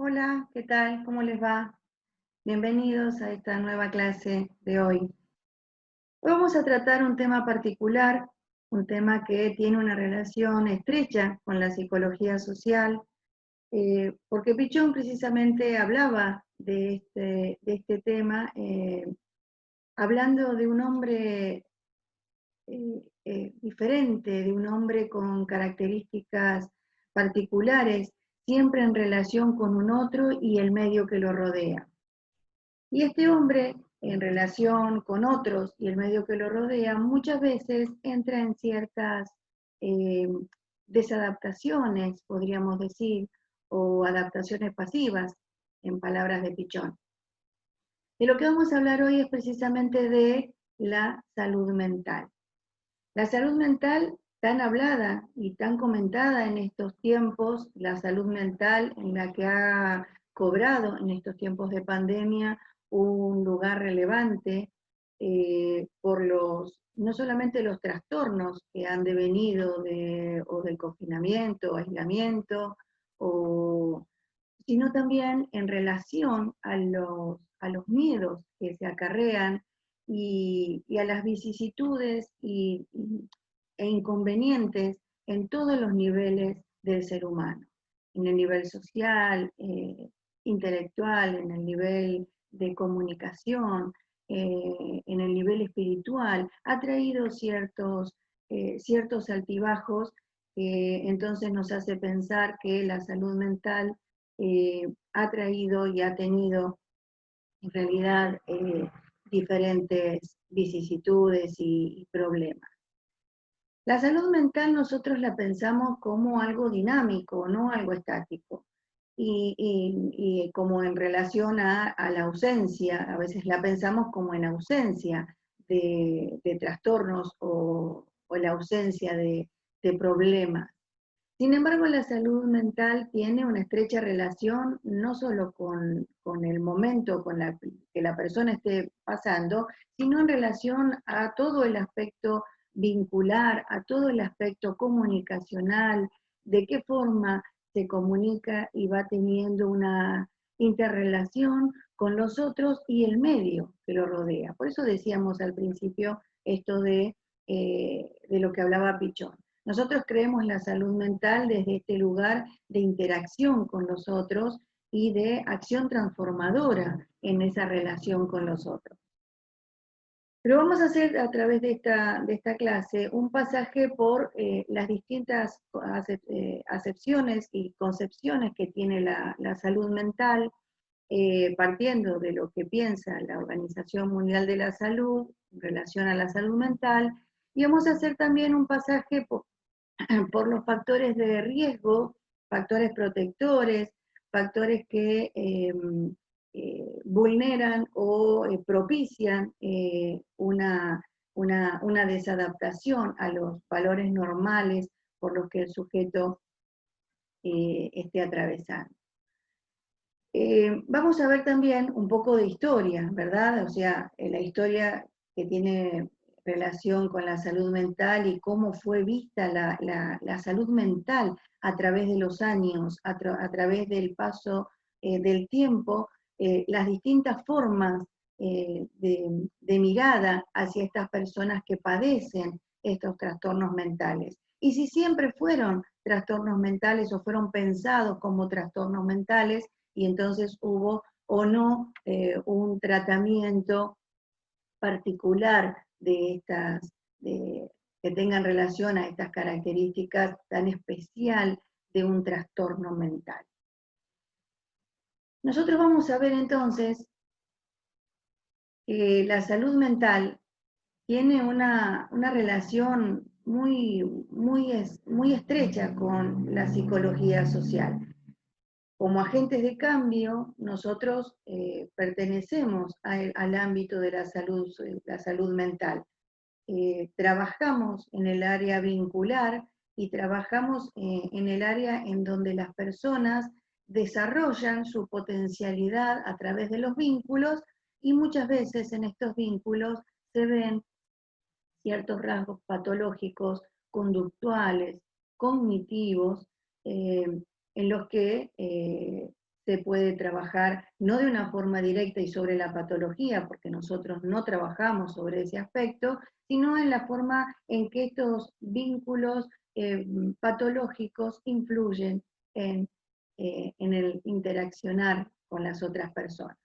Hola, ¿qué tal? ¿Cómo les va? Bienvenidos a esta nueva clase de hoy. Hoy vamos a tratar un tema particular, un tema que tiene una relación estrecha con la psicología social, porque Pichón precisamente hablaba de este tema, hablando de un hombre diferente, de un hombre con características particulares, siempre en relación con un otro y el medio que lo rodea. Y este hombre, en relación con otros y el medio que lo rodea, muchas veces entra en ciertas eh, desadaptaciones, podríamos decir, o adaptaciones pasivas, en palabras de Pichón. De lo que vamos a hablar hoy es precisamente de la salud mental. La salud mental, tan hablada y tan comentada en estos tiempos, la salud mental en la que ha cobrado en estos tiempos de pandemia un lugar relevante por no solamente los trastornos que han devenido o del confinamiento, aislamiento, sino también en relación a los miedos que se acarrean y a las vicisitudes e inconvenientes en todos los niveles del ser humano, en el nivel social, intelectual, en el nivel de comunicación, en el nivel espiritual, ha traído ciertos altibajos que entonces nos hace pensar que la salud mental ha traído y ha tenido en realidad diferentes vicisitudes y problemas. La salud mental nosotros la pensamos como algo dinámico, no algo estático. Y como en relación a la ausencia, a veces la pensamos como en ausencia de trastornos o la ausencia de problemas. Sin embargo, la salud mental tiene una estrecha relación no solo con el momento que la persona esté pasando, sino en relación a todo el aspecto vincular, a todo el aspecto comunicacional, de qué forma se comunica y va teniendo una interrelación con los otros y el medio que lo rodea. Por eso decíamos al principio esto de lo que hablaba Pichón. Nosotros creemos la salud mental desde este lugar de interacción con los otros y de acción transformadora en esa relación con los otros. Pero vamos a hacer a través de esta clase un pasaje por las distintas acepciones y concepciones que tiene la salud mental, partiendo de lo que piensa la Organización Mundial de la Salud en relación a la salud mental, y vamos a hacer también un pasaje por los factores de riesgo, factores protectores, factores que vulneran o propician una desadaptación a los valores normales por los que el sujeto esté atravesando. Vamos a ver también un poco de historia, ¿verdad? O sea, la historia que tiene relación con la salud mental y cómo fue vista la salud mental a través de los años, a través del paso del tiempo, las distintas formas de mirada hacia estas personas que padecen estos trastornos mentales. Y si siempre fueron trastornos mentales o fueron pensados como trastornos mentales, y entonces hubo o no un tratamiento particular que tengan relación a estas características tan especial de un trastorno mental. Nosotros vamos a ver entonces que la salud mental tiene una relación muy estrecha con la psicología social. Como agentes de cambio, nosotros pertenecemos al ámbito de la salud mental. Trabajamos en el área vincular y trabajamos en el área en donde las personas desarrollan su potencialidad a través de los vínculos y muchas veces en estos vínculos se ven ciertos rasgos patológicos, conductuales, cognitivos, en los que se puede trabajar no de una forma directa y sobre la patología, porque nosotros no trabajamos sobre ese aspecto, sino en la forma en que estos vínculos patológicos influyen en el interaccionar con las otras personas.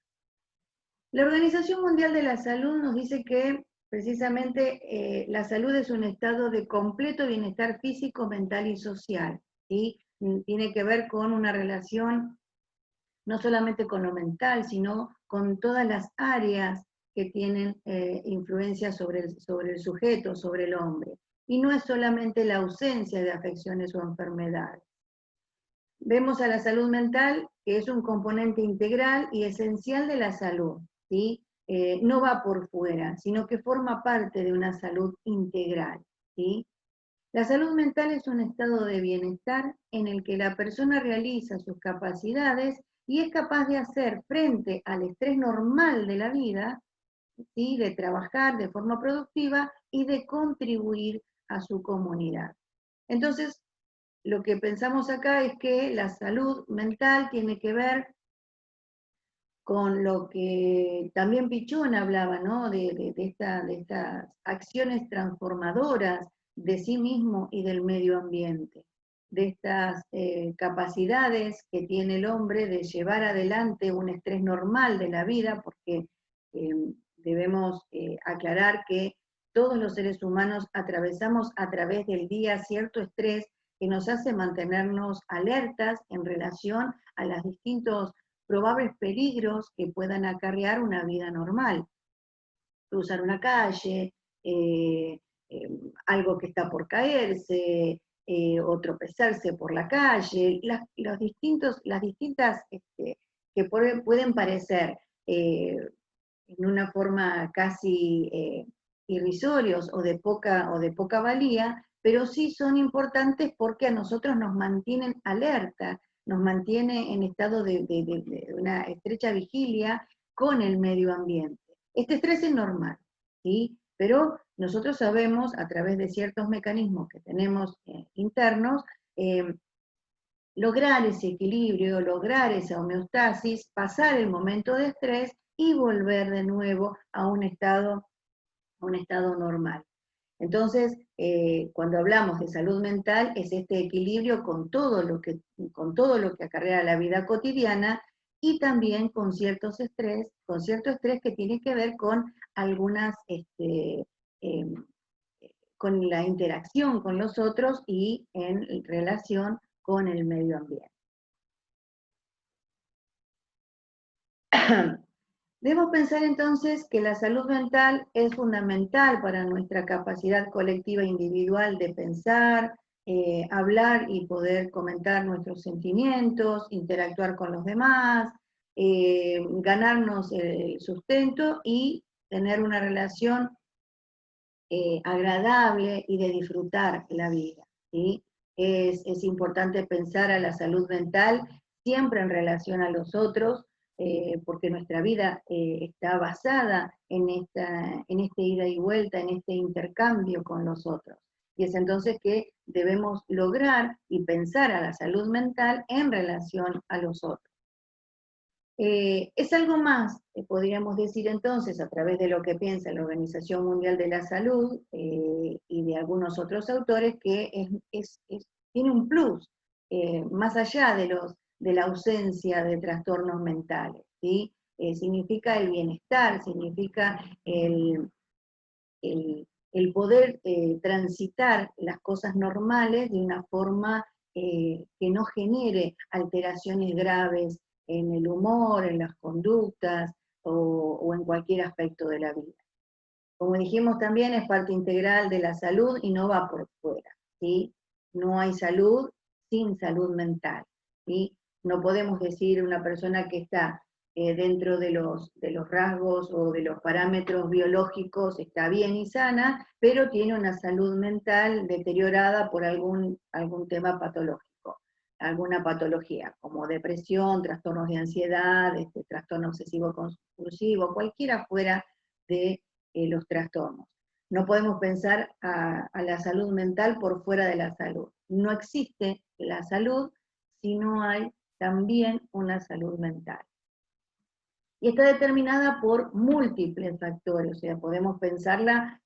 La Organización Mundial de la Salud nos dice que precisamente la salud es un estado de completo bienestar físico, mental y social, ¿sí? Tiene que ver con una relación no solamente con lo mental, sino con todas las áreas que tienen influencia sobre el sujeto, sobre el hombre. Y no es solamente la ausencia de afecciones o enfermedades. Vemos a la salud mental, que es un componente integral y esencial de la salud, ¿sí? No va por fuera, sino que forma parte de una salud integral, ¿sí? La salud mental es un estado de bienestar en el que la persona realiza sus capacidades y es capaz de hacer frente al estrés normal de la vida, ¿sí? De trabajar de forma productiva y de contribuir a su comunidad. Entonces, lo que pensamos acá es que la salud mental tiene que ver con lo que también Pichón hablaba, ¿no? De estas acciones transformadoras de sí mismo y del medio ambiente, de estas capacidades que tiene el hombre de llevar adelante un estrés normal de la vida, porque debemos aclarar que todos los seres humanos atravesamos a través del día cierto estrés que nos hace mantenernos alertas en relación a los distintos probables peligros que puedan acarrear una vida normal. Cruzar una calle, algo que está por caerse, o tropezarse por la calle, las distintas que pueden parecer en una forma casi irrisorios o de poca valía, pero sí son importantes porque a nosotros nos mantienen alerta, nos mantiene en estado de una estrecha vigilia con el medio ambiente. Este estrés es normal, ¿sí? Pero nosotros sabemos a través de ciertos mecanismos que tenemos internos, lograr ese equilibrio, lograr esa homeostasis, pasar el momento de estrés y volver de nuevo a un estado normal. Entonces, cuando hablamos de salud mental, es este equilibrio con todo lo que acarrea la vida cotidiana y también con cierto estrés que tiene que ver con con la interacción con los otros y en relación con el medio ambiente. Debemos pensar entonces que la salud mental es fundamental para nuestra capacidad colectiva e individual de pensar, hablar y poder comentar nuestros sentimientos, interactuar con los demás, ganarnos el sustento y tener una relación agradable y de disfrutar la vida, ¿sí? Es importante pensar a la salud mental siempre en relación a los otros, porque nuestra vida está basada en este ida y vuelta, en este intercambio con los otros. Y es entonces que debemos lograr y pensar a la salud mental en relación a los otros. Es algo más, podríamos decir entonces, a través de lo que piensa la Organización Mundial de la Salud y de algunos otros autores, que tiene un plus, más allá de la ausencia de trastornos mentales, ¿sí? Significa el bienestar, significa el poder transitar las cosas normales de una forma que no genere alteraciones graves en el humor, en las conductas o en cualquier aspecto de la vida. Como dijimos también, es parte integral de la salud y no va por fuera, ¿sí? No hay salud sin salud mental, ¿sí? No podemos decir una persona que está dentro de los rasgos o de los parámetros biológicos está bien y sana, pero tiene una salud mental deteriorada por algún tema patológico, alguna patología, como depresión, trastornos de ansiedad, trastorno obsesivo compulsivo, cualquiera fuera de los trastornos. No podemos pensar a la salud mental por fuera de la salud. No existe la salud si no hay también una salud mental. Y está determinada por múltiples factores, o sea, podemos pensarla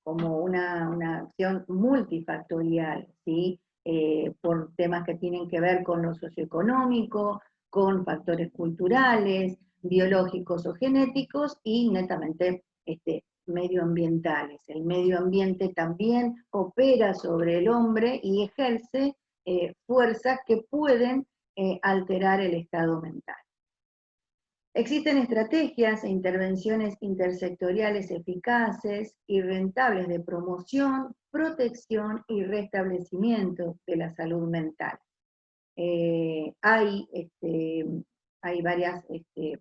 como una acción multifactorial, ¿sí? Por temas que tienen que ver con lo socioeconómico, con factores culturales, biológicos o genéticos y netamente medioambientales. El medio ambiente también opera sobre el hombre y ejerce fuerzas que pueden alterar el estado mental. Existen estrategias e intervenciones intersectoriales eficaces y rentables de promoción, protección y restablecimiento de la salud mental. Hay varias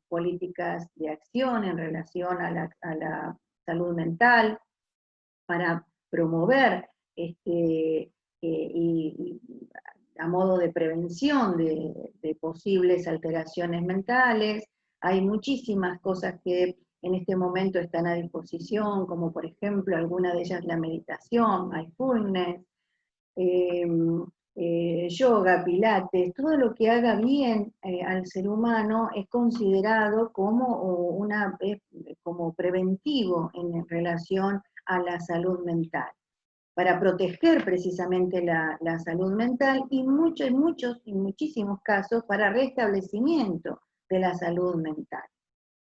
políticas de acción en relación a la salud mental para promover y a modo de prevención de posibles alteraciones mentales. Hay muchísimas cosas que en este momento están a disposición, como por ejemplo alguna de ellas la meditación, mindfulness, yoga, pilates, todo lo que haga bien al ser humano es considerado como preventivo en relación a la salud mental, para proteger precisamente la salud mental y en muchísimos casos para restablecimiento de la salud mental,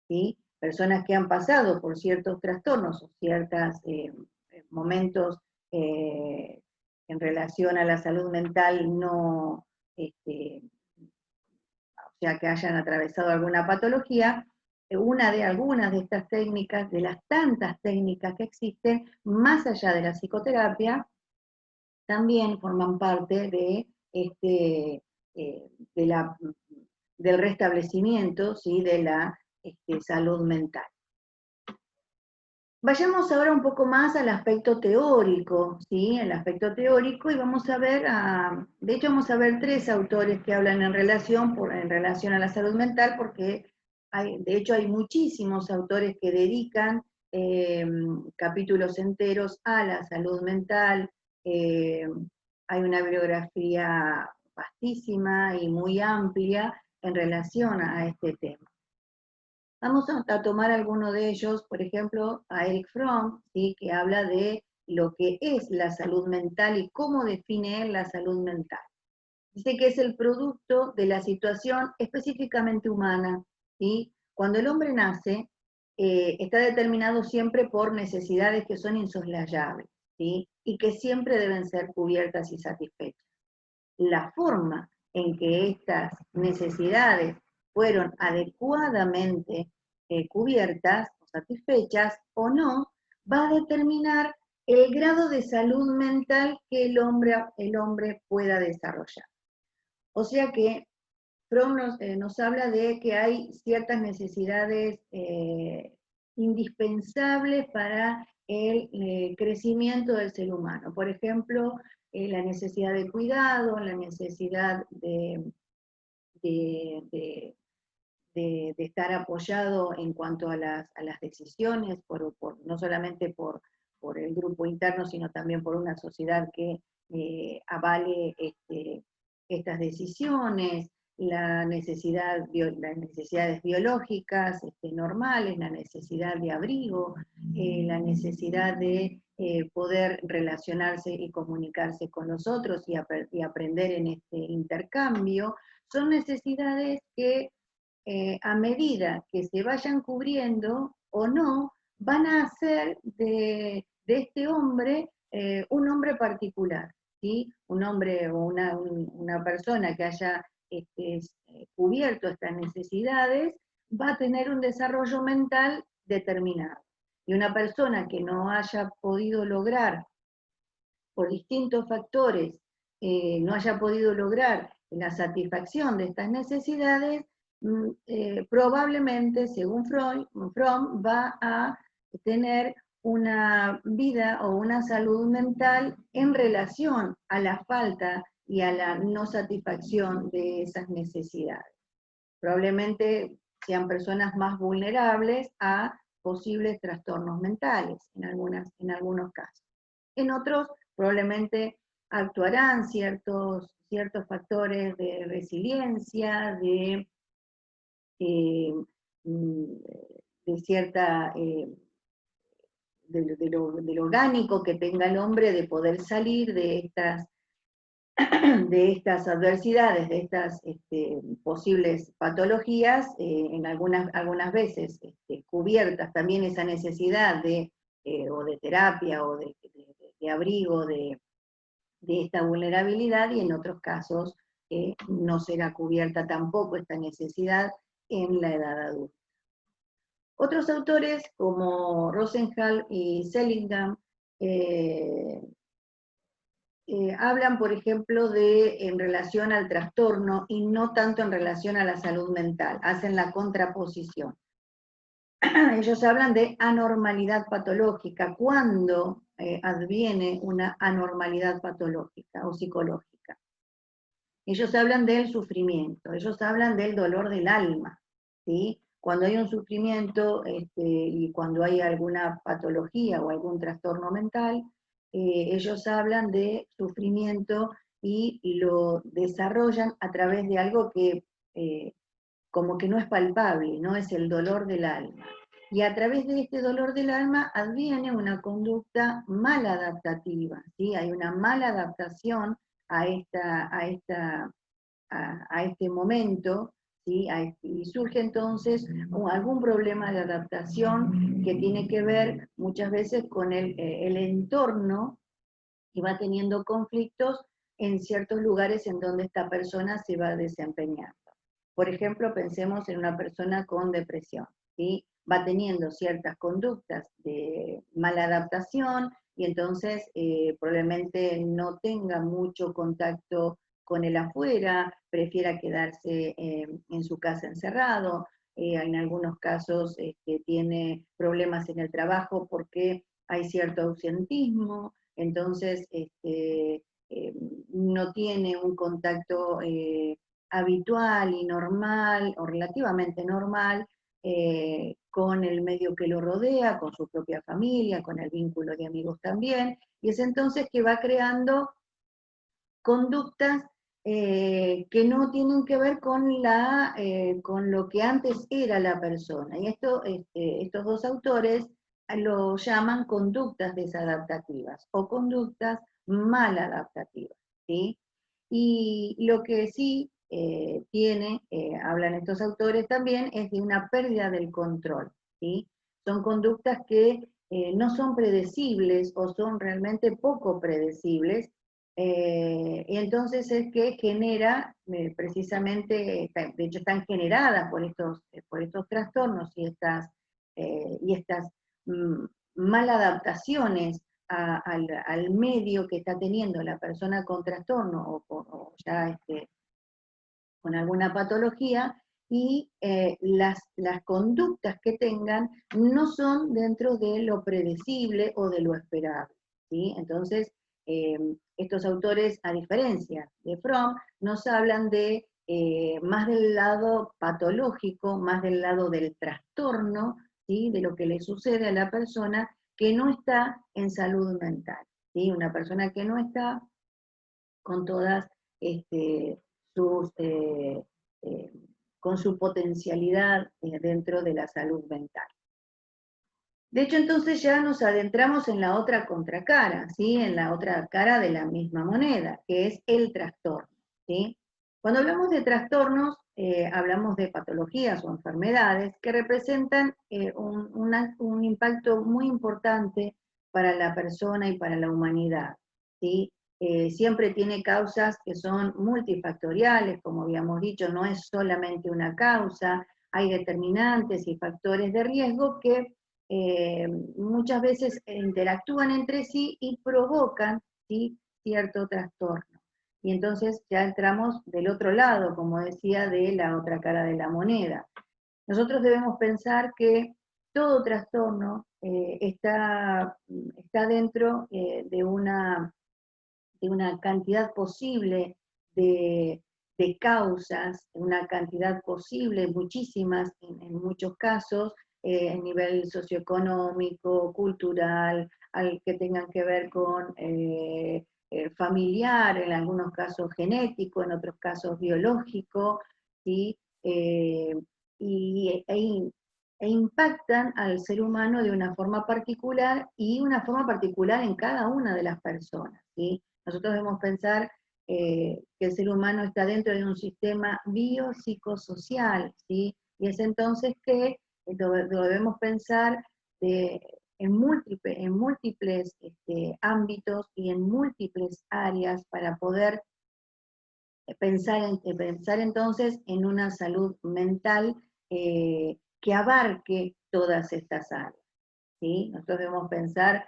¿sí? Personas que han pasado por ciertos trastornos o ciertos momentos en relación a la salud mental no, o sea, que hayan atravesado alguna patología, algunas de estas técnicas, de las tantas técnicas que existen, más allá de la psicoterapia, también forman parte del restablecimiento, ¿sí? De la salud mental. Vayamos ahora un poco más al aspecto teórico, ¿sí? El aspecto teórico, y vamos a ver, de hecho vamos a ver 3 autores que hablan en relación a la salud mental, porque de hecho hay muchísimos autores que dedican capítulos enteros a la salud mental. Hay una bibliografía vastísima y muy amplia en relación a este tema. Vamos a tomar alguno de ellos, por ejemplo, a Erich Fromm, ¿sí? Que habla de lo que es la salud mental y cómo define él la salud mental. Dice que es el producto de la situación específicamente humana, ¿sí? Cuando el hombre nace, está determinado siempre por necesidades que son insoslayables, ¿sí? Y que siempre deben ser cubiertas y satisfechas. La forma en que estas necesidades fueron adecuadamente cubiertas o satisfechas o no, va a determinar el grado de salud mental que el hombre pueda desarrollar. O sea que Fromm nos habla de que hay ciertas necesidades indispensables para el crecimiento del ser humano. Por ejemplo, la necesidad de cuidado, la necesidad de estar apoyado en cuanto a las decisiones, no solamente por el grupo interno, sino también por una sociedad que avale estas decisiones, las necesidades biológicas normales, la necesidad de abrigo, la necesidad de poder relacionarse y comunicarse con los otros y aprender en este intercambio. Son necesidades que a medida que se vayan cubriendo o no, van a hacer de este hombre un hombre particular, ¿sí? Un hombre o una persona que haya cubierto estas necesidades va a tener un desarrollo mental determinado. Y una persona que no haya podido lograr, por distintos factores, no haya podido lograr la satisfacción de estas necesidades, probablemente, según Fromm, va a tener una vida o una salud mental en relación a la falta y a la no satisfacción de esas necesidades. Probablemente sean personas más vulnerables a posibles trastornos mentales en algunos casos. En otros probablemente actuarán ciertos ciertos factores de resiliencia, eh, mm, de cierta, de lo orgánico que tenga el hombre, de poder salir de estas adversidades, de estas posibles patologías, en algunas veces cubiertas también esa necesidad o de terapia o de abrigo de esta vulnerabilidad, y en otros casos no será cubierta tampoco esta necesidad en la edad adulta. Otros autores como Rosenthal y Seligman hablan, por ejemplo, en relación al trastorno y no tanto en relación a la salud mental, hacen la contraposición. Ellos hablan de anormalidad patológica, cuando adviene una anormalidad patológica o psicológica. Ellos hablan del sufrimiento, ellos hablan del dolor del alma, ¿sí? Cuando hay un sufrimiento y cuando hay alguna patología o algún trastorno mental, ellos hablan de sufrimiento y lo desarrollan a través de algo que como que no es palpable, no es el dolor del alma. Y a través de este dolor del alma adviene una conducta maladaptativa, ¿sí? Hay una mala adaptación a este momento, ¿sí? Y surge entonces algún problema de adaptación que tiene que ver muchas veces con el entorno, y va teniendo conflictos en ciertos lugares en donde esta persona se va desempeñando. Por ejemplo, pensemos en una persona con depresión, ¿sí? Va teniendo ciertas conductas de mala adaptación y entonces probablemente no tenga mucho contacto con el afuera, prefiera quedarse en su casa encerrado, en algunos casos tiene problemas en el trabajo porque hay cierto ausentismo, entonces no tiene un contacto habitual y normal, o relativamente normal, con el medio que lo rodea, con su propia familia, con el vínculo de amigos también, y es entonces que va creando conductas que no tienen que ver con lo que antes era la persona. Y estos dos autores lo llaman conductas desadaptativas o conductas maladaptativas, ¿sí? Y lo que sí hablan estos autores también, es de una pérdida del control, ¿sí? Son conductas que no son predecibles o son realmente poco predecibles, y entonces es que genera, precisamente, de hecho están generadas por estos trastornos y estas mm, maladaptaciones al medio que está teniendo la persona con trastorno o ya con alguna patología, y las conductas que tengan no son dentro de lo predecible o de lo esperable, ¿sí? Entonces, estos autores, a diferencia de Fromm, nos hablan más del lado patológico, más del lado del trastorno, ¿sí? De lo que le sucede a la persona que no está en salud mental, ¿sí? Una persona que no está con todas sus, eh, con su potencialidad dentro de la salud mental. De hecho, entonces ya nos adentramos en la otra contracara, ¿sí? En la otra cara de la misma moneda, que es el trastorno, ¿sí? Cuando hablamos de trastornos, hablamos de patologías o enfermedades que representan un impacto muy importante para la persona y para la humanidad, ¿sí? Siempre tiene causas que son multifactoriales, como habíamos dicho, no es solamente una causa, hay determinantes y factores de riesgo que muchas veces interactúan entre sí y provocan, ¿sí? Cierto trastorno. Y entonces ya entramos del otro lado, como decía, de la otra cara de la moneda. Nosotros debemos pensar que todo trastorno está dentro de una cantidad posible de causas, una cantidad posible, muchísimas en muchos casos, a nivel socioeconómico, cultural, al que tengan que ver con familiar, en algunos casos genético, en otros casos biológico, ¿sí? E impactan al ser humano de una forma particular y una forma particular en cada una de las personas, ¿sí? Nosotros debemos pensar que el ser humano está dentro de un sistema biopsicosocial, ¿sí? Y es entonces que debemos pensar en múltiples ámbitos y en múltiples áreas para poder pensar entonces en una salud mental que abarque todas estas áreas, ¿sí? Nosotros debemos pensar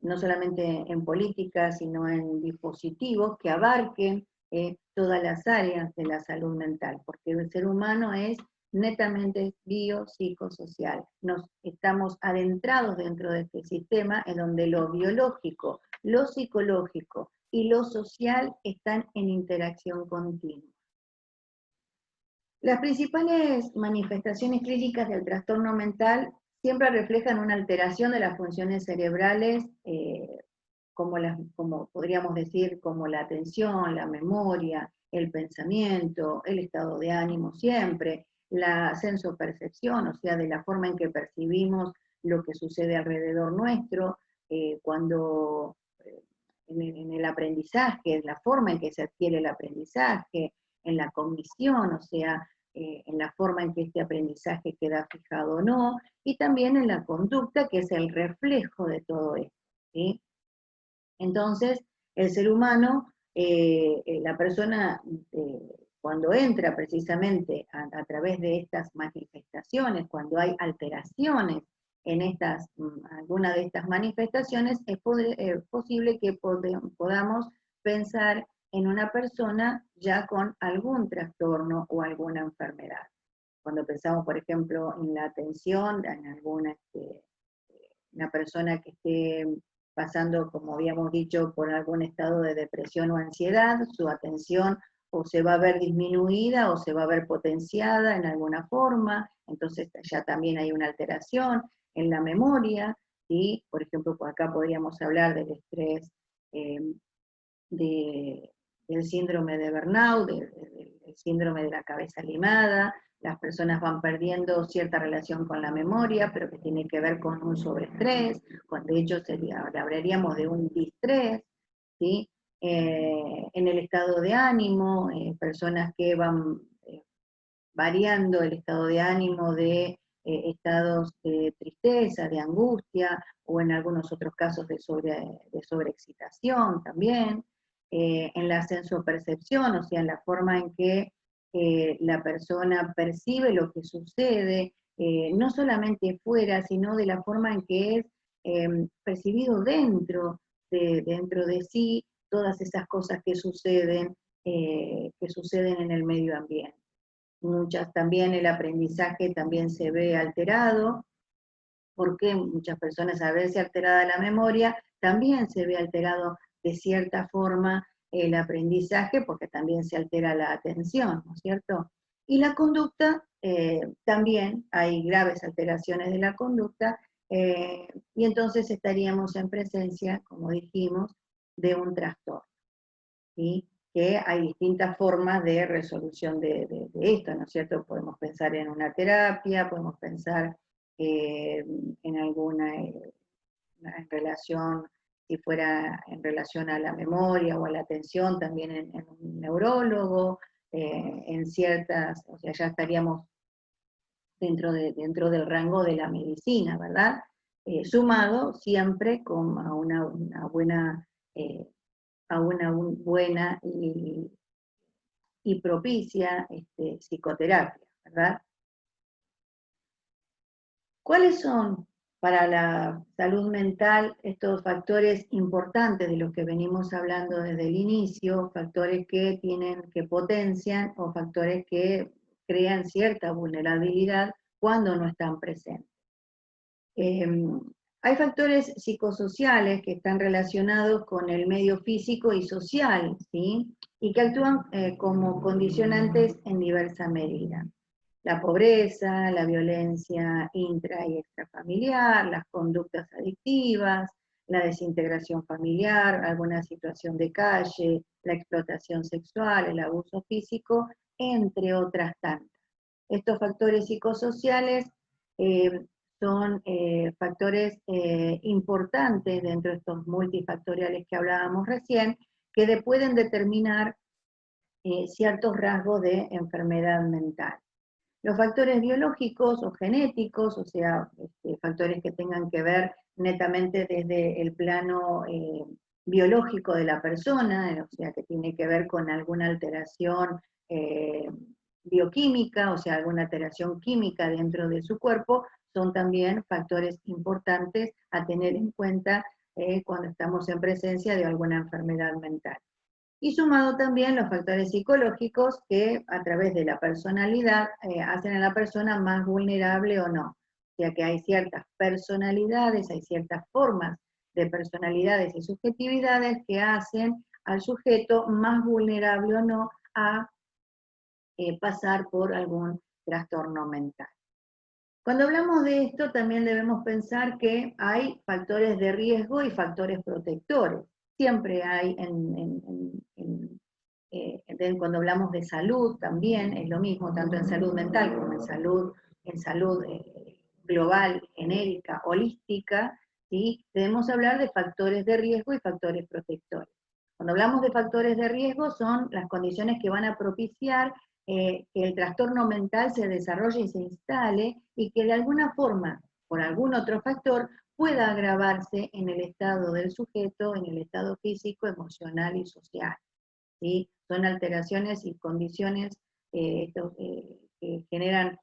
no solamente en política, sino en dispositivos que abarquen todas las áreas de la salud mental, porque el ser humano es netamente biopsicosocial. Nos estamos adentrados dentro de este sistema en donde lo biológico, lo psicológico y lo social están en interacción continua. Las principales manifestaciones clínicas del trastorno mental siempre reflejan una alteración de las funciones cerebrales, como podríamos decir, como la atención, la memoria, el pensamiento, el estado de ánimo siempre, la sensopercepción, o sea, de la forma en que percibimos lo que sucede alrededor nuestro, cuando en el aprendizaje, en la forma en que se adquiere el aprendizaje, en la cognición, o sea, en la forma en que este aprendizaje queda fijado o no, y también en la conducta, que es el reflejo de todo esto, ¿sí? Entonces, el ser humano, la persona, cuando entra precisamente a través de estas manifestaciones, cuando hay alteraciones en alguna de estas manifestaciones, es posible que podamos pensar en una persona ya con algún trastorno o alguna enfermedad. Cuando pensamos, por ejemplo, en la atención, en una persona que esté pasando, como habíamos dicho, por algún estado de depresión o ansiedad, su atención o se va a ver disminuida o se va a ver potenciada en alguna forma, entonces ya también hay una alteración en la memoria, ¿sí? Por ejemplo, acá podríamos hablar del estrés, eh, del síndrome de burnout, del síndrome de la cabeza limada. Las personas van perdiendo cierta relación con la memoria, pero que tiene que ver con un sobreestrés, de hecho hablaríamos de un distrés, ¿sí? En el estado de ánimo, personas que van variando el estado de ánimo de estados de tristeza, de angustia, o en algunos otros casos de sobreexcitación también, en la sensopercepción, o sea, en la forma en que la persona percibe lo que sucede, no solamente fuera, sino de la forma en que es percibido dentro de sí, todas esas cosas que suceden en el medio ambiente. También el aprendizaje también se ve alterado, porque muchas personas, a verse alterada la memoria, también se ve alterado de cierta forma el aprendizaje, porque también se altera la atención, ¿no es cierto? Y la conducta, también hay graves alteraciones de la conducta, y entonces estaríamos en presencia, como dijimos, de un trastorno, ¿sí? Que hay distintas formas de resolución de esto, ¿no es cierto? Podemos pensar en una terapia, podemos pensar en alguna en relación, si fuera en relación a la memoria o a la atención, también en un neurólogo, en ciertas, o sea, ya estaríamos dentro del rango de la medicina, ¿verdad? Sumado siempre a una buena y propicia psicoterapia, ¿verdad? ¿Cuáles son para la salud mental estos factores importantes de los que venimos hablando desde el inicio, factores que potencian o factores que crean cierta vulnerabilidad cuando no están presentes? Hay factores psicosociales que están relacionados con el medio físico y social, ¿sí? Y que actúan como condicionantes en diversa medida. La pobreza, la violencia intra y extrafamiliar, las conductas adictivas, la desintegración familiar, alguna situación de calle, la explotación sexual, el abuso físico, entre otras tantas. Estos factores psicosociales eh, son factores importantes dentro de estos multifactoriales que hablábamos recién, que pueden determinar ciertos rasgos de enfermedad mental. Los factores biológicos o genéticos, o sea, factores que tengan que ver netamente desde el plano biológico de la persona, o sea, que tiene que ver con alguna alteración bioquímica, o sea, alguna alteración química dentro de su cuerpo, son también factores importantes a tener en cuenta cuando estamos en presencia de alguna enfermedad mental. Y sumado también los factores psicológicos que a través de la personalidad hacen a la persona más vulnerable o no. O sea que hay ciertas personalidades, hay ciertas formas de personalidades y subjetividades que hacen al sujeto más vulnerable o no a pasar por algún trastorno mental. Cuando hablamos de esto, también debemos pensar que hay factores de riesgo y factores protectores. Siempre hay, cuando hablamos de salud, también es lo mismo, tanto en salud mental como en salud global, genérica, holística, ¿sí? Debemos hablar de factores de riesgo y factores protectores. Cuando hablamos de factores de riesgo, son las condiciones que van a propiciar que el trastorno mental se desarrolle y se instale y que de alguna forma, por algún otro factor, pueda agravarse en el estado del sujeto, en el estado físico, emocional y social. ¿Sí? Son alteraciones y condiciones que generan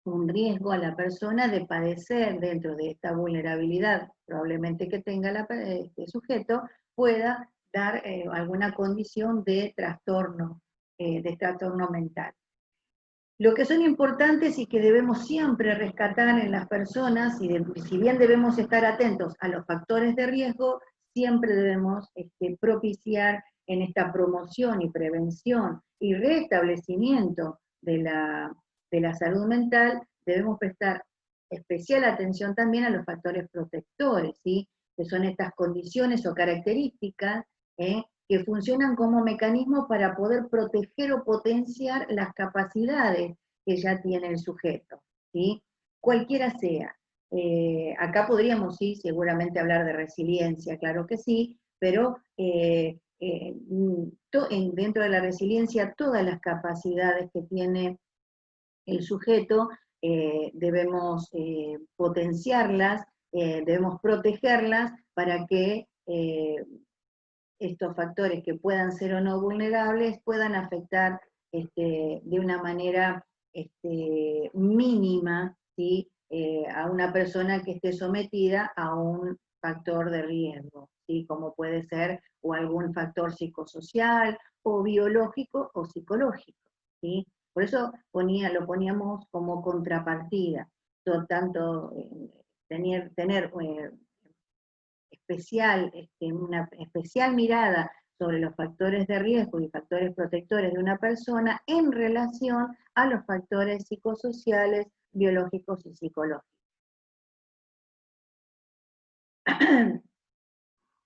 un riesgo a la persona de padecer dentro de esta vulnerabilidad probablemente que tenga este sujeto, pueda dar alguna condición de trastorno mental. Lo que son importantes y que debemos siempre rescatar en las personas, y si bien debemos estar atentos a los factores de riesgo, siempre debemos propiciar en esta promoción y prevención y restablecimiento de la salud mental, debemos prestar especial atención también a los factores protectores, ¿sí? Que son estas condiciones o características que funcionan como mecanismos para poder proteger o potenciar las capacidades que ya tiene el sujeto, ¿sí? Cualquiera sea. Acá podríamos, sí, seguramente hablar de resiliencia, claro que sí, pero dentro de la resiliencia todas las capacidades que tiene el sujeto debemos potenciarlas, debemos protegerlas para que estos factores que puedan ser o no vulnerables puedan afectar de una manera mínima, ¿sí? A una persona que esté sometida a un factor de riesgo, ¿sí? Como puede ser o algún factor psicosocial o biológico o psicológico, ¿sí? Por eso lo poníamos como contrapartida, tanto tener una especial mirada sobre los factores de riesgo y factores protectores de una persona en relación a los factores psicosociales, biológicos y psicológicos.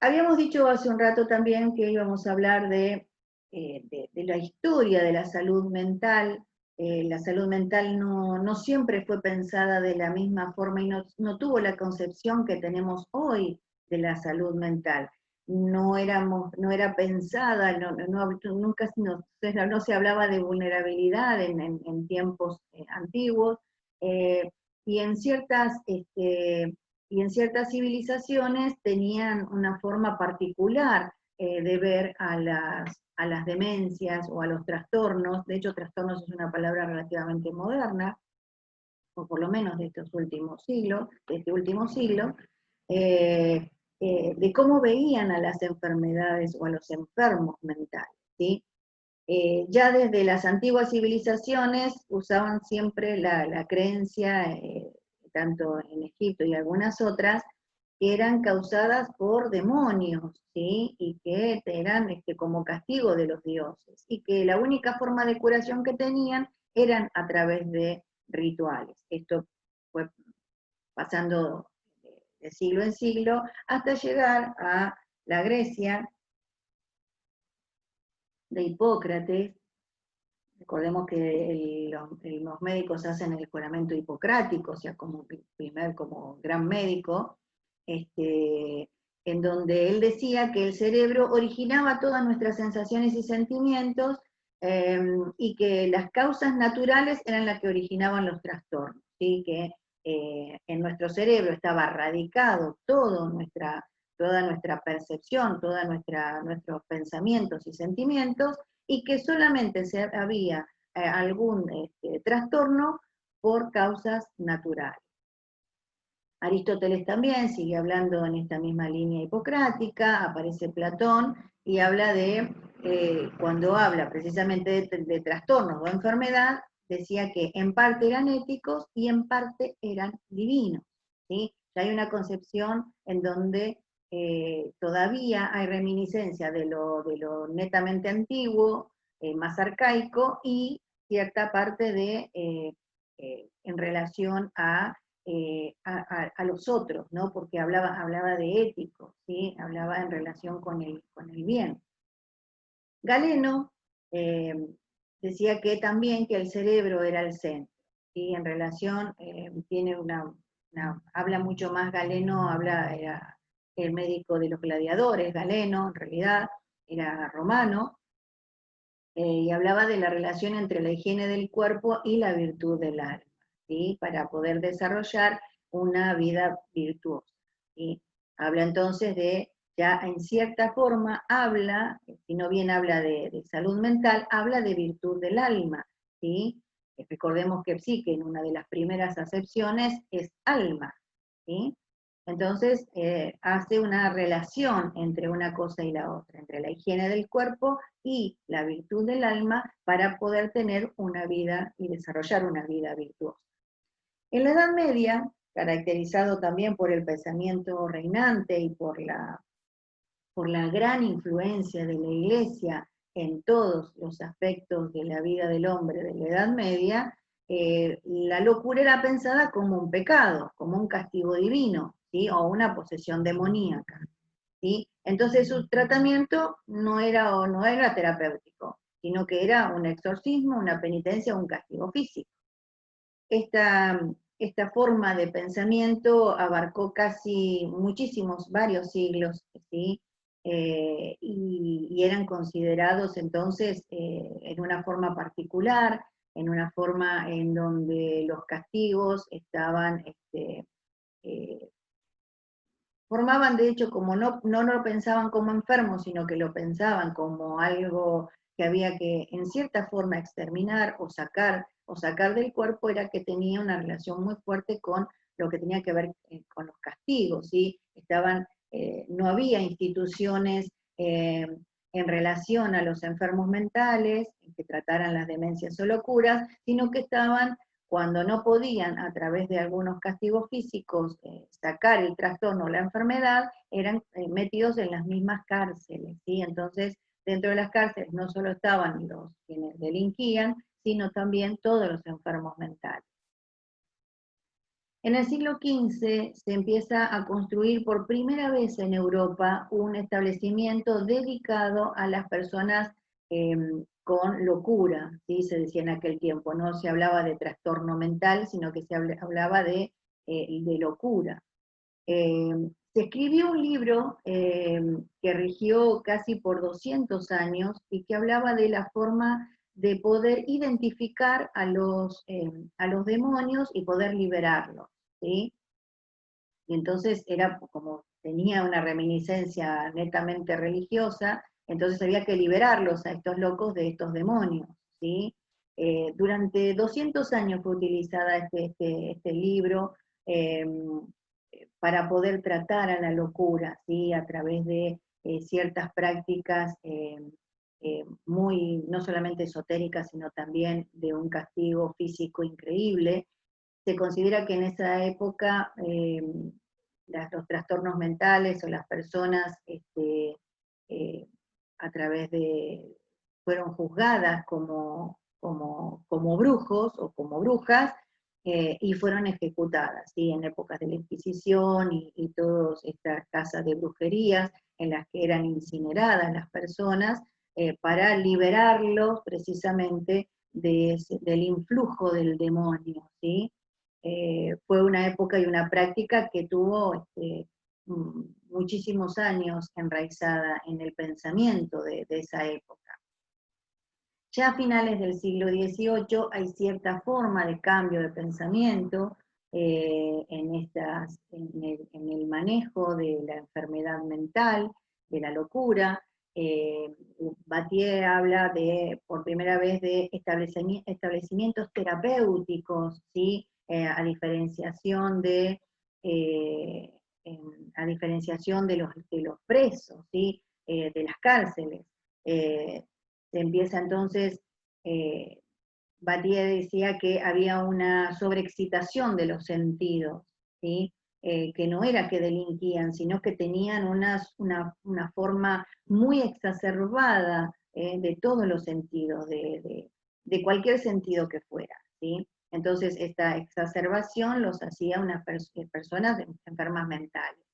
Habíamos dicho hace un rato también que íbamos a hablar de la historia de la salud mental. La salud mental no siempre fue pensada de la misma forma y no tuvo la concepción que tenemos hoy de la salud mental. No era pensada, nunca no se hablaba de vulnerabilidad en tiempos antiguos, y en ciertas civilizaciones tenían una forma particular de ver a las demencias o a los trastornos. De hecho, trastornos es una palabra relativamente moderna, o por lo menos de estos últimos siglos, de este último siglo, de cómo veían a las enfermedades o a los enfermos mentales, ¿sí? Ya desde las antiguas civilizaciones usaban siempre la creencia, tanto en Egipto y algunas otras, que eran causadas por demonios, ¿sí? Y que eran como castigo de los dioses, y que la única forma de curación que tenían eran a través de rituales. Esto fue pasando de siglo en siglo, hasta llegar a la Grecia de Hipócrates. Recordemos que los médicos hacen el juramento hipocrático, o sea, como gran médico, en donde él decía que el cerebro originaba todas nuestras sensaciones y sentimientos, y que las causas naturales eran las que originaban los trastornos, ¿sí? Que en nuestro cerebro estaba radicado toda nuestra percepción, todos nuestros pensamientos y sentimientos, y que solamente había algún trastorno por causas naturales. Aristóteles también sigue hablando en esta misma línea hipocrática, aparece Platón y habla cuando habla precisamente de trastornos o enfermedad, decía que en parte eran éticos y en parte eran divinos, ¿sí? Ya hay una concepción en donde todavía hay reminiscencia de lo netamente antiguo, más arcaico, y cierta parte en relación a los otros, ¿no? Porque hablaba de ético, ¿sí? Hablaba en relación con el bien. Galeno decía que también que el cerebro era el centro, ¿sí? En relación, tiene habla mucho más Galeno, era el médico de los gladiadores, Galeno, en realidad, era romano, y hablaba de la relación entre la higiene del cuerpo y la virtud del alma, ¿sí? Para poder desarrollar una vida virtuosa, ¿sí? Habla entonces ya en cierta forma habla, si no bien habla de salud mental, habla de virtud del alma, ¿sí? Recordemos que psique en una de las primeras acepciones es alma, ¿sí? Entonces hace una relación entre una cosa y la otra, entre la higiene del cuerpo y la virtud del alma, para poder tener una vida y desarrollar una vida virtuosa. En la Edad Media, caracterizado también por el pensamiento reinante y por la gran influencia de la Iglesia en todos los aspectos de la vida del hombre de la Edad Media, la locura era pensada como un pecado, como un castigo divino, ¿sí? O una posesión demoníaca, ¿sí? Entonces su tratamiento no era terapéutico, sino que era un exorcismo, una penitencia, un castigo físico. Esta forma de pensamiento abarcó varios siglos, ¿sí? Y eran considerados entonces en una forma particular, en una forma en donde los castigos estaban, formaban de hecho, como no lo pensaban como enfermos, sino que lo pensaban como algo que había que en cierta forma exterminar o sacar del cuerpo, era que tenía una relación muy fuerte con lo que tenía que ver con los castigos, ¿sí? No había instituciones en relación a los enfermos mentales que trataran las demencias o locuras, sino que estaban, cuando no podían a través de algunos castigos físicos sacar el trastorno o la enfermedad, eran metidos en las mismas cárceles, ¿sí? Entonces, dentro de las cárceles no solo estaban los quienes delinquían, sino también todos los enfermos mentales. En el siglo XV se empieza a construir por primera vez en Europa un establecimiento dedicado a las personas con locura, ¿sí? Se decía en aquel tiempo, no se hablaba de trastorno mental, sino que se hablaba de locura. Se escribió un libro que rigió casi por 200 años y que hablaba de la forma de poder identificar a los demonios y poder liberarlos, ¿sí? Y entonces era como, tenía una reminiscencia netamente religiosa, entonces había que liberarlos a estos locos de estos demonios, ¿sí? Durante 200 años fue utilizada este libro para poder tratar a la locura, ¿sí? A través de ciertas prácticas no solamente esotéricas, sino también de un castigo físico increíble. Se considera que en esa época los trastornos mentales o las personas a través fueron juzgadas como brujos o como brujas, y fueron ejecutadas, ¿sí? En épocas de la Inquisición y todas estas casas de brujerías en las que eran incineradas las personas para liberarlos precisamente del influjo del demonio, ¿sí? Fue una época y una práctica que tuvo muchísimos años enraizada en el pensamiento de esa época. Ya a finales del siglo XVIII hay cierta forma de cambio de pensamiento en el manejo de la enfermedad mental, de la locura. Battier habla por primera vez de establecimientos terapéuticos, ¿sí? A diferenciación eh, a diferenciación de los presos, ¿sí? De las cárceles. Se empieza entonces, Battier decía que había una sobreexcitación de los sentidos, ¿sí? Que no era que delinquían, sino que tenían una forma muy exacerbada de todos los sentidos, de cualquier sentido que fuera, ¿sí? Entonces esta exacerbación los hacía unas personas enfermas mentales.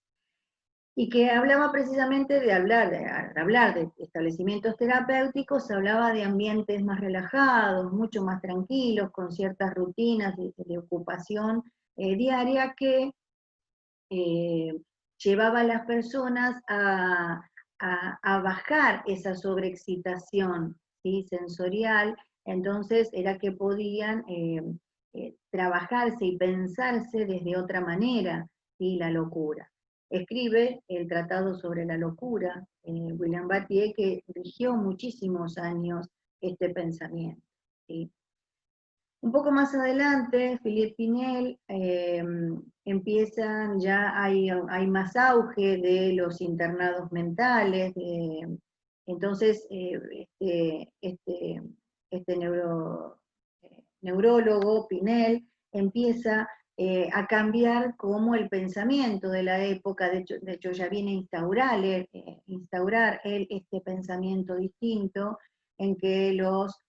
Y que hablaba precisamente de hablar de establecimientos terapéuticos, hablaba de ambientes más relajados, mucho más tranquilos, con ciertas rutinas de ocupación diaria que eh, llevaba a las personas a bajar esa sobreexcitación, ¿sí? Sensorial. Entonces era que podían trabajarse y pensarse desde otra manera, ¿sí? La locura. Escribe el Tratado sobre la Locura, William Battier, que rigió muchísimos años este pensamiento, ¿sí? Un poco más adelante, Philippe Pinel empiezan, ya hay más auge de los internados mentales, entonces este neurólogo Pinel empieza a cambiar como el pensamiento de la época, de hecho ya viene a instaurar él este pensamiento distinto en que los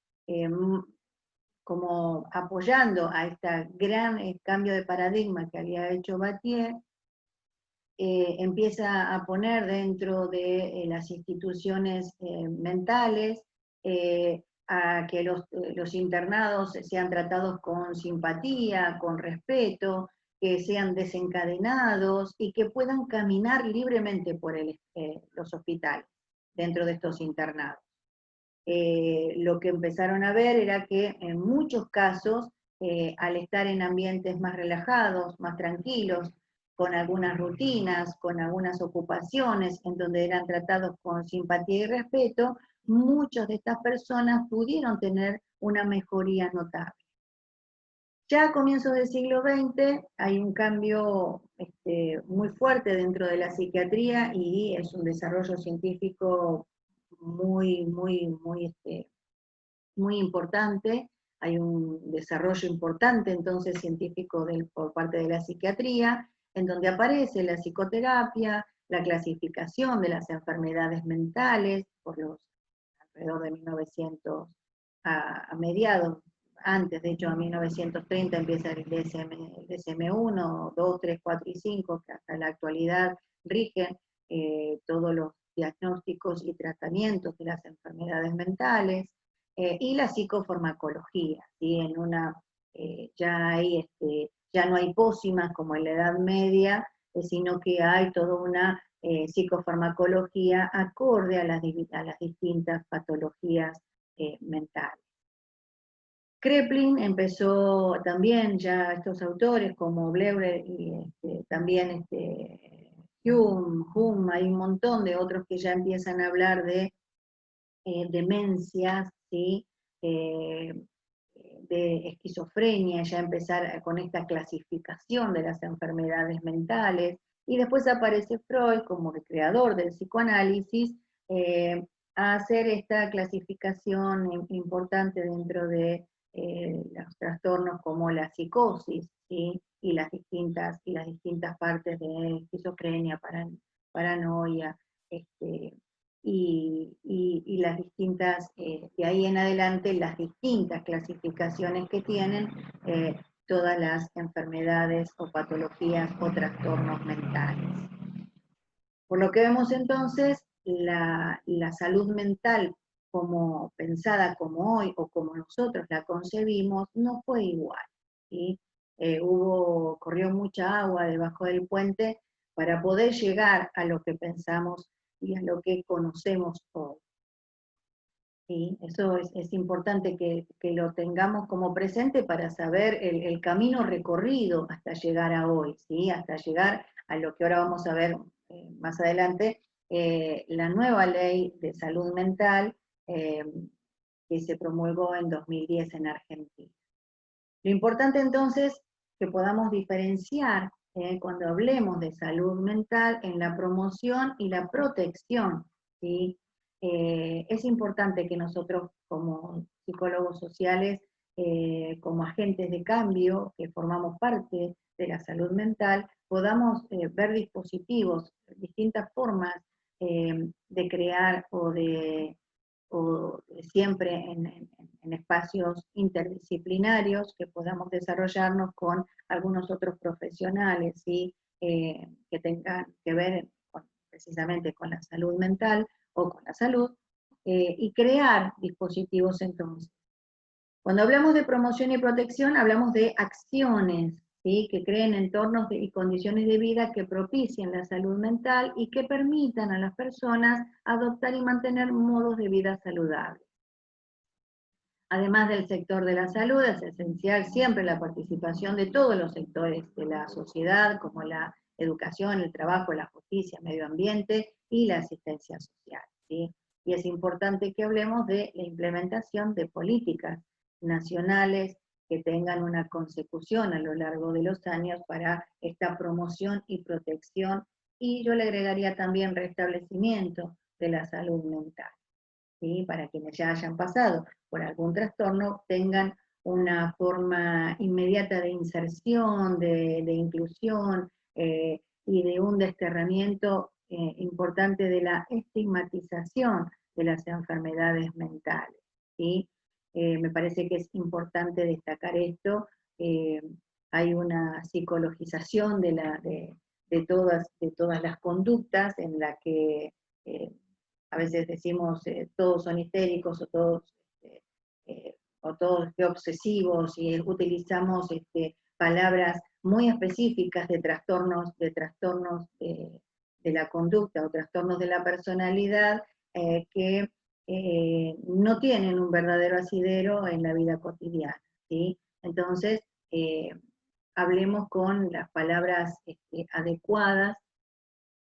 como apoyando a este gran cambio de paradigma que había hecho Battier, empieza a poner dentro de las instituciones mentales a que los internados sean tratados con simpatía, con respeto, que sean desencadenados y que puedan caminar libremente por los hospitales dentro de estos internados. Lo que empezaron a ver era que en muchos casos, al estar en ambientes más relajados, más tranquilos, con algunas rutinas, con algunas ocupaciones, en donde eran tratados con simpatía y respeto, muchas de estas personas pudieron tener una mejoría notable. Ya a comienzos del siglo XX hay un cambio muy fuerte dentro de la psiquiatría y es un desarrollo científico muy importante. Hay un desarrollo importante entonces científico por parte de la psiquiatría, en donde aparece la psicoterapia, la clasificación de las enfermedades mentales, alrededor de 1900, a mediados, antes de hecho a 1930 empieza el DSM-1, 2, 3, 4 y 5, que hasta la actualidad rigen todos los diagnósticos y tratamientos de las enfermedades mentales, y la psicofarmacología, ¿sí? Ya no hay pócimas como en la Edad Media, sino que hay toda una psicofarmacología acorde a las distintas patologías mentales. Kraepelin empezó también, ya estos autores como Bleuler y también Hume, hay un montón de otros que ya empiezan a hablar de demencias, ¿sí? De esquizofrenia, ya empezar con esta clasificación de las enfermedades mentales, y después aparece Freud como el creador del psicoanálisis, a hacer esta clasificación importante dentro de los trastornos como la psicosis, ¿sí? Y las distintas partes de esquizofrenia, paranoia, y las distintas, de ahí en adelante, las distintas clasificaciones que tienen, todas las enfermedades o patologías o trastornos mentales. Por lo que vemos entonces, la salud mental como pensada como hoy o como nosotros la concebimos no fue igual, ¿sí? Corrió mucha agua debajo del puente para poder llegar a lo que pensamos y a lo que conocemos hoy. ¿Sí? Eso es importante que lo tengamos como presente para saber el camino recorrido hasta llegar a hoy, ¿sí? Hasta llegar a lo que ahora vamos a ver más adelante, la nueva ley de salud mental eh, que se promulgó en 2010 en Argentina. Lo importante entonces que podamos diferenciar cuando hablemos de salud mental en la promoción y la protección, ¿sí? Es importante que nosotros como psicólogos sociales, como agentes de cambio, que formamos parte de la salud mental, podamos ver dispositivos, distintas formas de crear o siempre en espacios interdisciplinarios que podamos desarrollarnos con algunos otros profesionales, ¿sí? Que tengan que ver precisamente con la salud mental o con la salud, y crear dispositivos entonces. Cuando hablamos de promoción y protección, hablamos de acciones, ¿sí? Que creen entornos y condiciones de vida que propicien la salud mental y que permitan a las personas adoptar y mantener modos de vida saludables. Además del sector de la salud, es esencial siempre la participación de todos los sectores de la sociedad, como la educación, el trabajo, la justicia, medio ambiente y la asistencia social, ¿sí? Y es importante que hablemos de la implementación de políticas nacionales que tengan una consecución a lo largo de los años para esta promoción y protección, y yo le agregaría también restablecimiento de la salud mental, ¿sí? Para quienes ya hayan pasado por algún trastorno tengan una forma inmediata de inserción, de inclusión y de un desterramiento importante de la estigmatización de las enfermedades mentales, ¿sí? Me parece que es importante destacar esto. eh, Hay una psicologización de todas las conductas en la que a veces decimos todos son histéricos o todos qué obsesivos, y utilizamos palabras muy específicas de la conducta o trastornos de la personalidad que no tienen un verdadero asidero en la vida cotidiana, ¿sí? Entonces, eh, hablemos con las palabras adecuadas,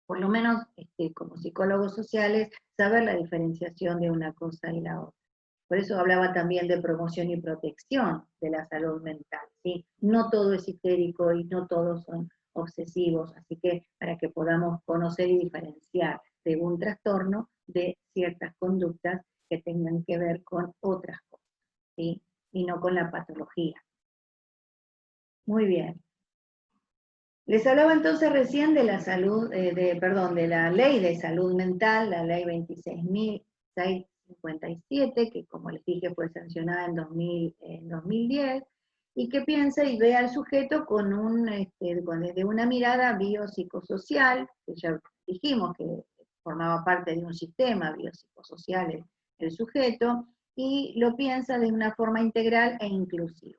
por lo menos como psicólogos sociales, saber la diferenciación de una cosa y la otra. Por eso hablaba también de promoción y protección de la salud mental, ¿sí? No todo es histérico y no todos son obsesivos, así que para que podamos conocer y diferenciar de un trastorno de ciertas conductas que tengan que ver con otras cosas, ¿sí? Y no con la patología. Muy bien. Les hablaba entonces recién de la salud, de la ley de salud mental, la ley 26.657, que como les dije fue sancionada en 2010, y que piensa y ve al sujeto desde una mirada biopsicosocial, que ya dijimos que formaba parte de un sistema biopsicosocial el sujeto, y lo piensa de una forma integral e inclusiva,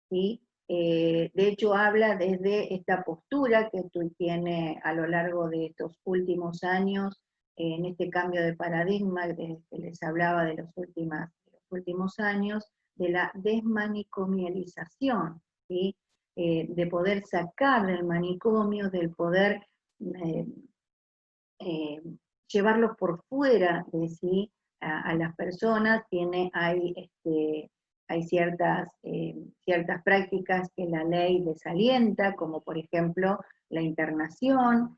¿sí? De hecho, habla desde esta postura que tiene a lo largo de estos últimos años, en este cambio de paradigma que les hablaba de los últimos años, de la desmanicomialización, ¿sí? De poder sacar del manicomio, del poder eh, eh, llevarlos por fuera de sí a las personas. Hay ciertas prácticas que la ley desalienta, como por ejemplo la internación.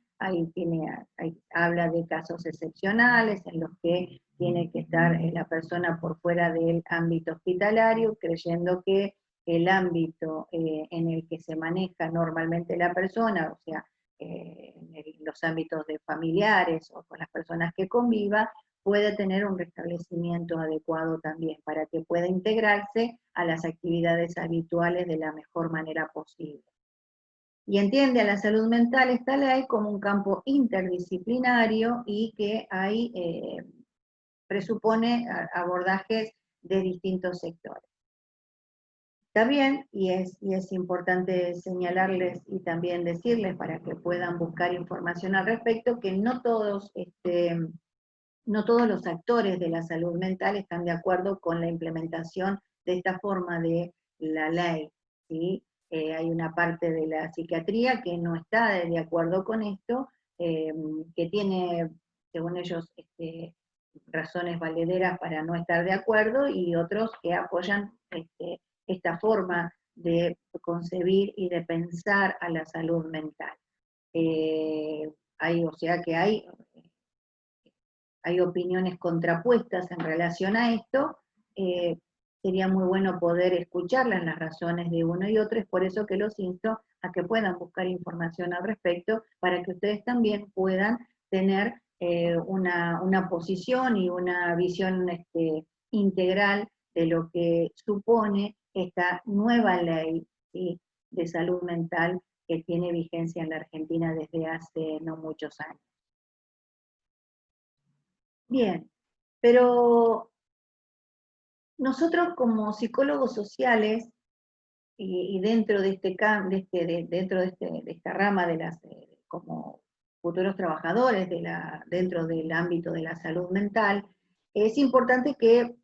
Habla de casos excepcionales en los que tiene que estar la persona por fuera del ámbito hospitalario, creyendo que el ámbito en el que se maneja normalmente la persona, o sea, en los ámbitos de familiares o con las personas que conviva, pueda tener un restablecimiento adecuado también, para que pueda integrarse a las actividades habituales de la mejor manera posible. Y entiende a la salud mental esta ley como un campo interdisciplinario y que presupone abordajes de distintos sectores. También, y es importante señalarles y también decirles para que puedan buscar información al respecto, que no todos los actores de la salud mental están de acuerdo con la implementación de esta forma de la ley, ¿sí? Hay una parte de la psiquiatría que no está de acuerdo con esto, que tiene, según ellos, razones valederas para no estar de acuerdo, y otros que apoyan esta forma de concebir y de pensar a la salud mental. O sea que hay opiniones contrapuestas en relación a esto. Sería muy bueno poder escucharlas, las razones de uno y otro. Es por eso que los insto a que puedan buscar información al respecto, para que ustedes también puedan tener una posición y una visión integral de lo que supone esta nueva ley, ¿sí?, de salud mental, que tiene vigencia en la Argentina desde hace no muchos años. Bien, pero nosotros como psicólogos sociales, y dentro de esta rama de como futuros trabajadores dentro del ámbito de la salud mental, es importante que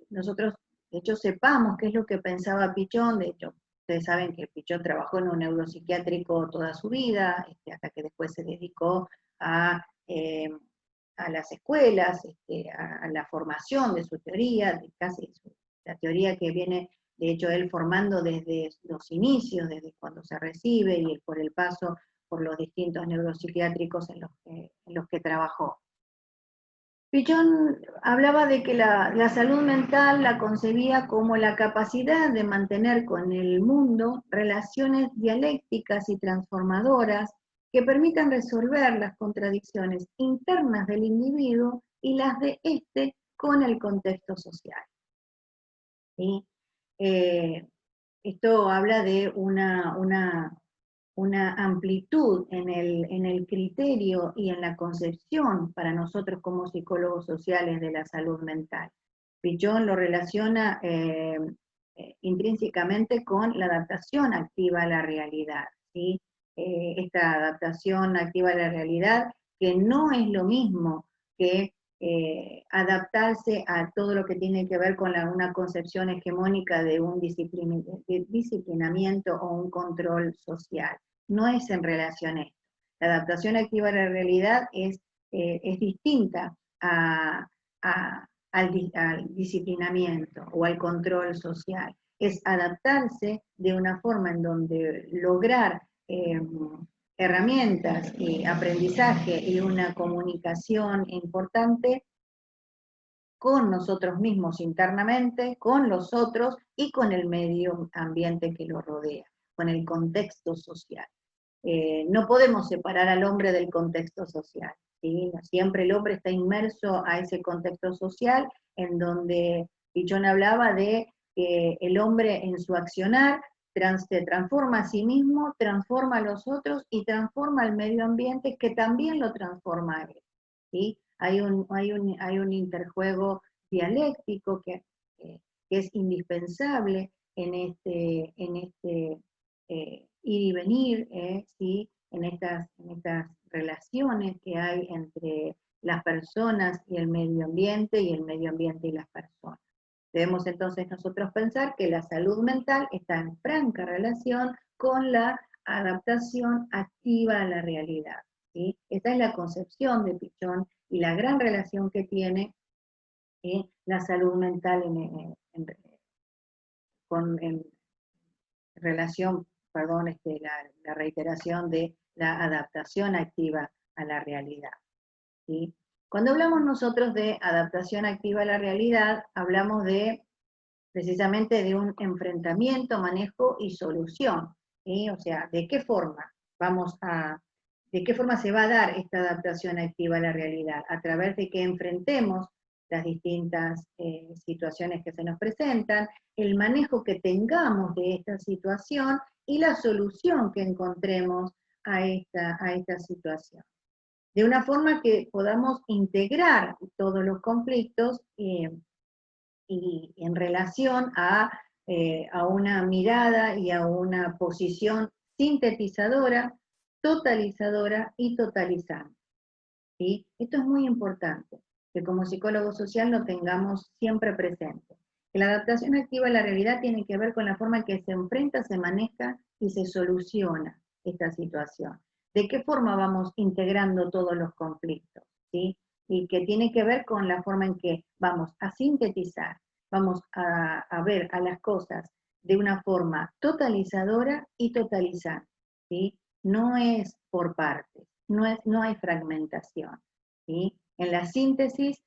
nosotros, de hecho, sepamos qué es lo que pensaba Pichón. De hecho, ustedes saben que Pichón trabajó en un neuropsiquiátrico toda su vida, hasta que después se dedicó a las escuelas, a la formación de su teoría, la teoría que viene, de hecho, él formando desde los inicios, desde cuando se recibe y por el paso por los distintos neuropsiquiátricos en los que trabajó. Pichón hablaba de que la salud mental la concebía como la capacidad de mantener con el mundo relaciones dialécticas y transformadoras que permitan resolver las contradicciones internas del individuo y las de éste con el contexto social. ¿Sí? Esto habla de una amplitud en el criterio y en la concepción para nosotros como psicólogos sociales de la salud mental. Pichón lo relaciona intrínsecamente con la adaptación activa a la realidad, ¿sí? Esta adaptación activa a la realidad, que no es lo mismo que adaptarse a todo lo que tiene que ver con una concepción hegemónica de un disciplinamiento o un control social. No es en relación a esto. La adaptación activa a la realidad es distinta al disciplinamiento o al control social. Es adaptarse de una forma en donde lograr herramientas y aprendizaje y una comunicación importante con nosotros mismos internamente, con los otros y con el medio ambiente que lo rodea, con el contexto social. No podemos separar al hombre del contexto social, ¿sí? Siempre el hombre está inmerso a ese contexto social, en donde Pichón hablaba de que el hombre en su accionar se transforma a sí mismo, transforma a los otros y transforma al medio ambiente, que también lo transforma a él, ¿sí? Hay un interjuego dialéctico que es indispensable en este ir y venir, ¿sí?, en estas relaciones que hay entre las personas y el medio ambiente, y el medio ambiente y las personas. Debemos entonces nosotros pensar que la salud mental está en franca relación con la adaptación activa a la realidad, ¿sí? Esta es la concepción de Pichón y la gran relación que tiene la salud mental en relación, perdón, la reiteración de la adaptación activa a la realidad, ¿sí? Cuando hablamos nosotros de adaptación activa a la realidad, hablamos precisamente de un enfrentamiento, manejo y solución, ¿sí? O sea, ¿de qué forma vamos a ¿De qué forma se va a dar esta adaptación activa a la realidad? A través de que enfrentemos las distintas situaciones que se nos presentan, el manejo que tengamos de esta situación y la solución que encontremos a esta situación. De una forma que podamos integrar todos los conflictos y en relación a una mirada y a una posición sintetizadora, totalizadora y totalizante. ¿Sí? Esto es muy importante, que como psicólogo social lo tengamos siempre presente. Que la adaptación activa a la realidad tiene que ver con la forma en que se enfrenta, se maneja y se soluciona esta situación. ¿De qué forma vamos integrando todos los conflictos? ¿Sí? Y que tiene que ver con la forma en que vamos a sintetizar, vamos a ver a las cosas de una forma totalizadora y totalizante. ¿Sí? No es por partes. No hay fragmentación. ¿Sí? En la síntesis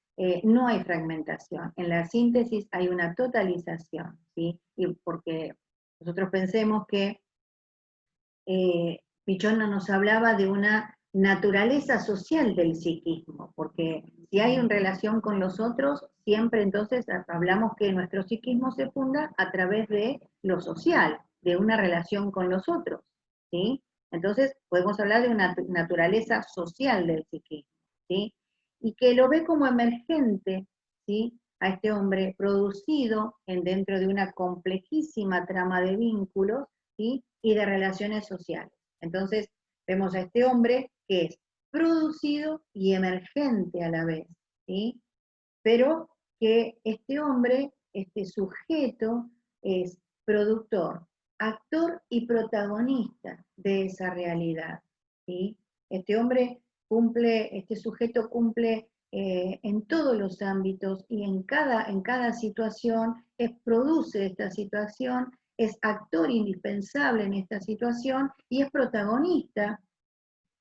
no hay fragmentación, en la síntesis hay una totalización. ¿Sí? Y porque nosotros pensemos que Pichon nos hablaba de una naturaleza social del psiquismo, porque si hay una relación con los otros, siempre entonces hablamos que nuestro psiquismo se funda a través de lo social, de una relación con los otros. ¿Sí? Entonces, podemos hablar de una naturaleza social del psiquismo, ¿sí? Y que lo ve como emergente, ¿sí? A este hombre producido dentro de una complejísima trama de vínculos, ¿sí? Y de relaciones sociales. Entonces, vemos a este hombre que es producido y emergente a la vez, ¿sí? Pero que este hombre, este sujeto, es productor, actor y protagonista de esa realidad. ¿Sí? Este hombre cumple, este sujeto cumple en todos los ámbitos y en cada situación, produce esta situación, es actor indispensable en esta situación y es protagonista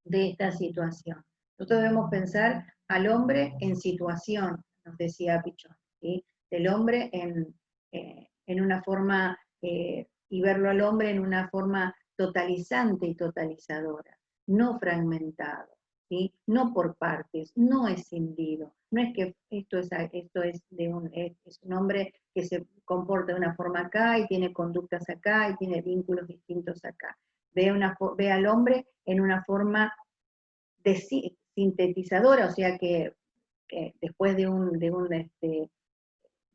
de esta situación. Nosotros debemos pensar al hombre en situación, nos decía Pichon, ¿sí? Del hombre en una forma, y verlo al hombre en una forma totalizante y totalizadora, no fragmentado, ¿sí? No por partes, no escindido. No es que esto es un hombre que se comporta de una forma acá y tiene conductas acá y tiene vínculos distintos acá. Ve al hombre en una forma sintetizadora, o sea que después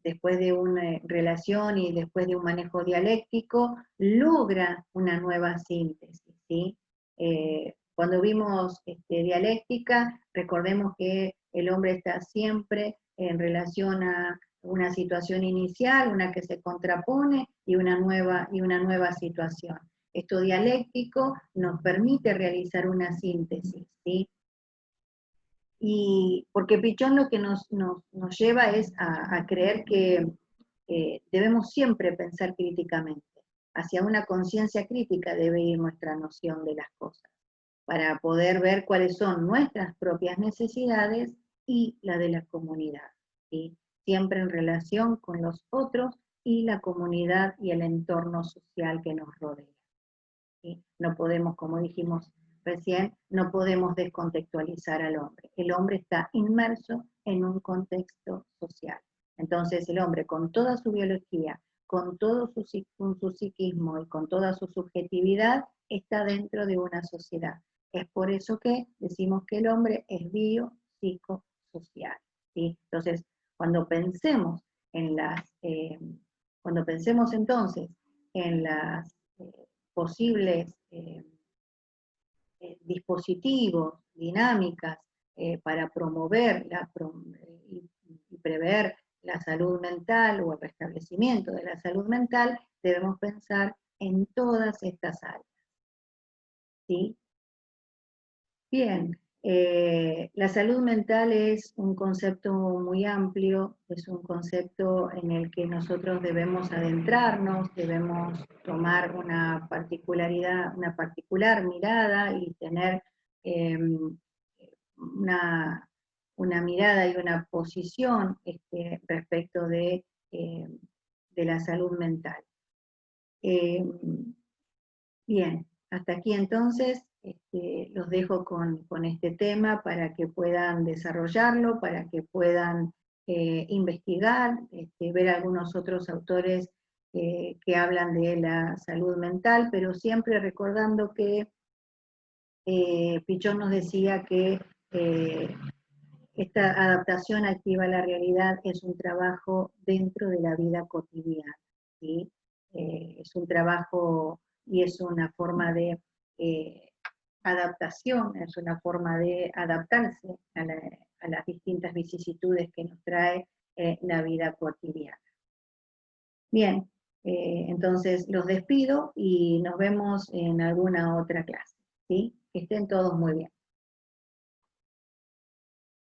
después de una relación y después de un manejo dialéctico, logra una nueva síntesis, ¿sí? Cuando vimos dialéctica, recordemos que el hombre está siempre en relación a una situación inicial, una que se contrapone y una nueva situación. Esto dialéctico nos permite realizar una síntesis, ¿sí? Y porque Pichón lo que nos lleva es a creer que debemos siempre pensar críticamente. Hacia una conciencia crítica debe ir nuestra noción de las cosas, para poder ver cuáles son nuestras propias necesidades y la de la comunidad, ¿sí? Siempre en relación con los otros y la comunidad y el entorno social que nos rodea. ¿Sí? No podemos, como dijimos recién, no podemos descontextualizar al hombre. El hombre está inmerso en un contexto social. Entonces el hombre con toda su biología, con todo su psiquismo y con toda su subjetividad, está dentro de una sociedad. Es por eso que decimos que el hombre es biopsicosocial. ¿Sí? Entonces, cuando pensemos cuando pensemos entonces en las posibles dispositivos, dinámicas para promover y prever la salud mental o el restablecimiento de la salud mental, debemos pensar en todas estas áreas. ¿Sí? Bien, la salud mental es un concepto muy amplio, es un concepto en el que nosotros debemos adentrarnos, debemos tomar una particular mirada y tener una, una mirada y una posición respecto de la salud mental. Bien, hasta aquí entonces los dejo con este tema para que puedan desarrollarlo, para que puedan investigar, ver algunos otros autores que hablan de la salud mental, pero siempre recordando que Pichón nos decía que esta adaptación activa a la realidad es un trabajo dentro de la vida cotidiana, ¿sí? Es un trabajo y es una forma de adaptación, es una forma de adaptarse a las distintas vicisitudes que nos trae la vida cotidiana. Bien, entonces los despido y nos vemos en alguna otra clase, ¿sí? Que estén todos muy bien.